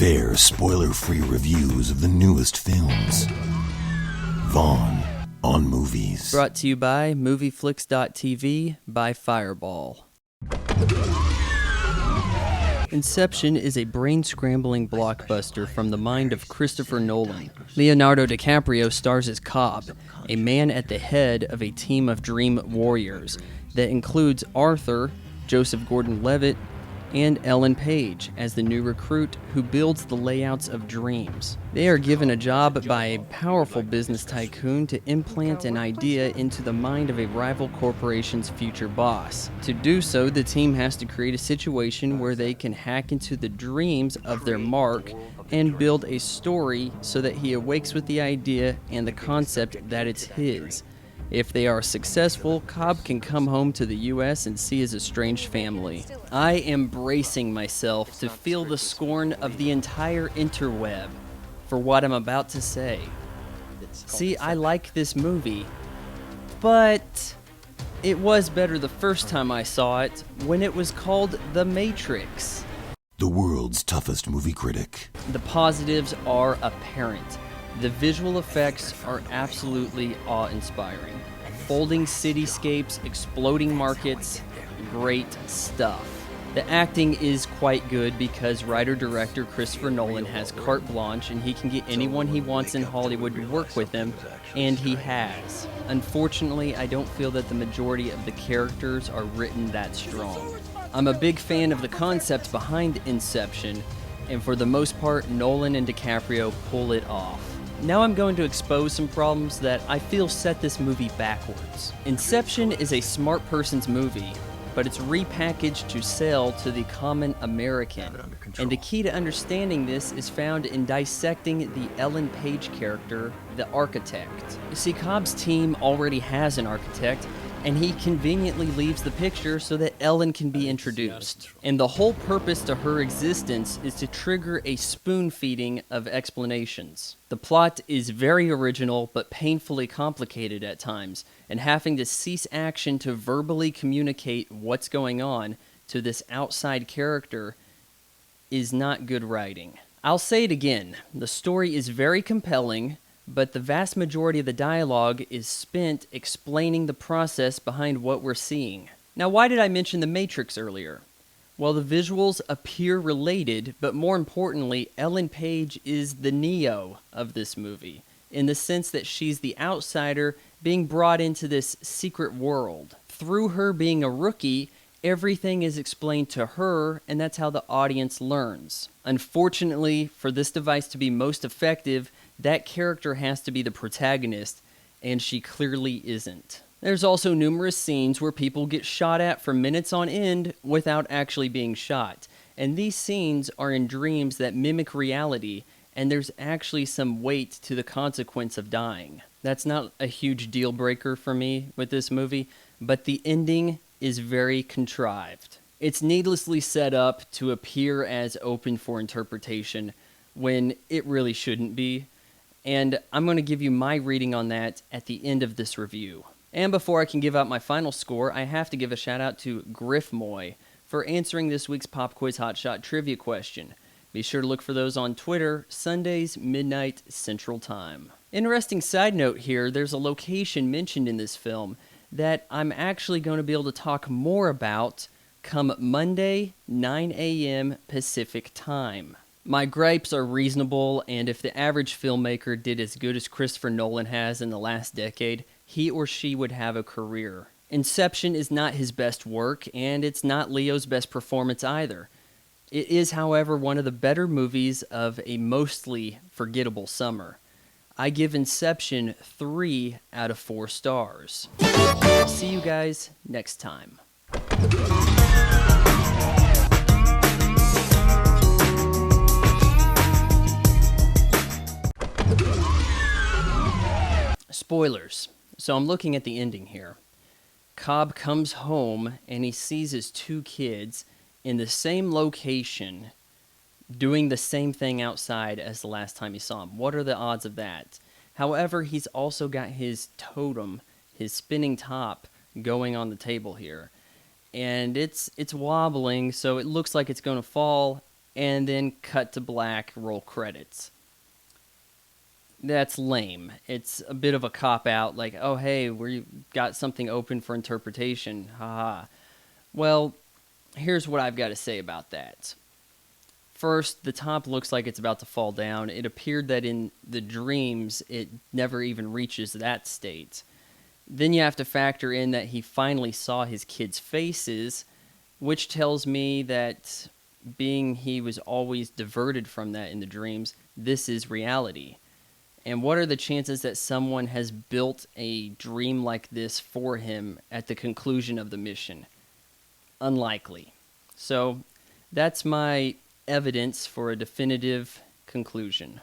Fair, spoiler-free reviews of the newest films. Vaughn on Movies. Brought to you by Movieflix.tv by Fireball. Inception is a brain-scrambling blockbuster from the mind of Christopher Nolan. Leonardo DiCaprio stars as Cobb, a man at the head of a team of dream warriors that includes Arthur, Joseph Gordon-Levitt, and Ellen Page as the new recruit who builds the layouts of dreams. They are given a job by a powerful business tycoon to implant an idea into the mind of a rival corporation's future boss. To do so, the team has to create a situation where they can hack into the dreams of their mark and build a story so that he awakes with the idea and the concept that it's his. If they are successful, Cobb can come home to the U.S. and see his estranged family. I am bracing myself to feel the scorn of the entire interweb for what I'm about to say. See, I like this movie, but it was better the first time I saw it when it was called The Matrix. The world's toughest movie critic. The positives are apparent. The visual effects are absolutely awe-inspiring. Folding cityscapes, exploding markets, great stuff. The acting is quite good because writer-director Christopher Nolan has carte blanche and he can get anyone he wants in Hollywood to work with him, and he has. Unfortunately, I don't feel that the majority of the characters are written that strong. I'm a big fan of the concept behind Inception, and for the most part, Nolan and DiCaprio pull it off. Now I'm going to expose some problems that I feel set this movie backwards. Inception is a smart person's movie, but it's repackaged to sell to the common American. And the key to understanding this is found in dissecting the Ellen Page character, the architect. You see, Cobb's team already has an architect, and he conveniently leaves the picture so that Ellen can be introduced. And the whole purpose to her existence is to trigger a spoon-feeding of explanations. The plot is very original but painfully complicated at times, and having to cease action to verbally communicate what's going on to this outside character is not good writing. I'll say it again, the story is very compelling, but the vast majority of the dialogue is spent explaining the process behind what we're seeing. Now, why did I mention The Matrix earlier? Well, the visuals appear related, but more importantly, Ellen Page is the Neo of this movie, in the sense that she's the outsider being brought into this secret world. Through her being a rookie, everything is explained to her, and that's how the audience learns. Unfortunately, for this device to be most effective, that character has to be the protagonist, and she clearly isn't. There's also numerous scenes where people get shot at for minutes on end without actually being shot, and these scenes are in dreams that mimic reality, and there's actually some weight to the consequence of dying. That's not a huge deal breaker for me with this movie, but the ending is very contrived. It's needlessly set up to appear as open for interpretation when it really shouldn't be. And I'm going to give you my reading on that at the end of this review. And before I can give out my final score, I have to give a shout out to Griffmoy for answering this week's Pop Quiz Hotshot trivia question. Be sure to look for those on Twitter, Sundays, midnight Central Time. Interesting side note here, there's a location mentioned in this film that I'm actually going to be able to talk more about come Monday, 9 a.m. Pacific Time. My gripes are reasonable, and if the average filmmaker did as good as Christopher Nolan has in the last decade, he or she would have a career. Inception is not his best work, and it's not Leo's best performance either. It is, however, one of the better movies of a mostly forgettable summer. I give Inception 3 out of 4 stars. I'll see you guys next time. Spoilers. So I'm looking at the ending here. Cobb comes home and he sees his 2 kids in the same location doing the same thing outside as the last time he saw them. What are the odds of that? However, he's also got his totem, his spinning top, going on the table here. And it's wobbling, so it looks like it's going to fall, and then cut to black, roll credits. That's lame. It's a bit of a cop out, like, oh hey, we got something open for interpretation. Haha. Well, here's what I've got to say about that. First, the top looks like it's about to fall down. It appeared that in the dreams, it never even reaches that state. Then you have to factor in that he finally saw his kids' faces, which tells me that being he was always diverted from that in the dreams, this is reality. And what are the chances that someone has built a dream like this for him at the conclusion of the mission? Unlikely. So that's my evidence for a definitive conclusion.